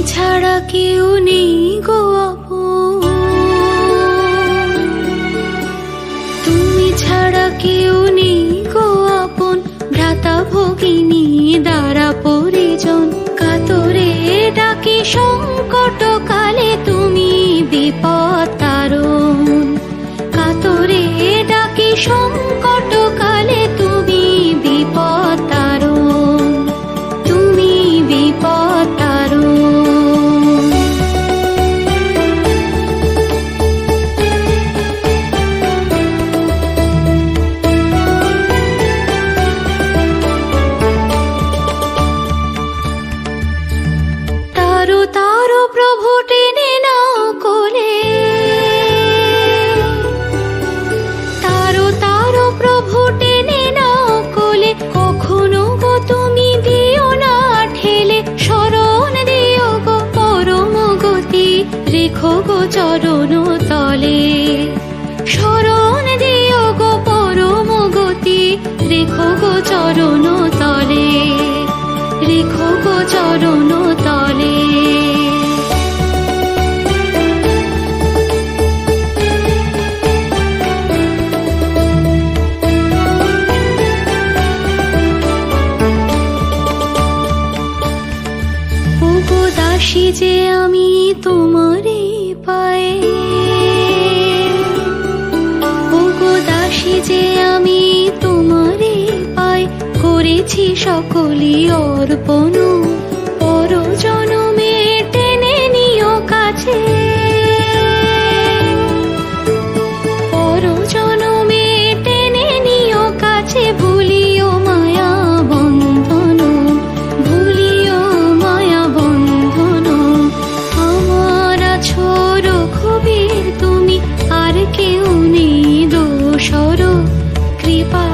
ছাড়া কেউ নেই গো আপন, তুমি ছাড়া কেউ নেই গো আপন। ভ্রাতা ভগিনী দ্বারা পরিজন, কাতরে ডাকি সংকট কালে তুমি বিপদ তারণ। কাতরে ডাকি সংকট কালে তুমি বিপদ তারণ, তুমি বিপদ তারণ। তারো তারো প্রভু টেনে নাও কোলে, তারো তারো প্রভু টেনে নাও কোলে। কখনো গো তুমি দিও না ঠেলে, শরণ দিও গো পরম গতি, রেখো গো চরণ তলে। শরণ দিও গো পরম গতি, রেখো গো চরণ তলে, রেখো গো চরণ তলে। ওগো দাসী যে আমি তোমারই পায়ে, ওগো দাসী যে আমি তোমারই পায়ে, করেছি সকলই অর্পণ। পর জনমে টেনে নিও কাছে, পর জনমে টেনে নিও কাছে। ভুলিও মায়া বন্ধন, ভুলিও মায়া বন্ধন। আমার আছো রঘুবীর তুমি, আর কেউ নেই দোসর। কৃপা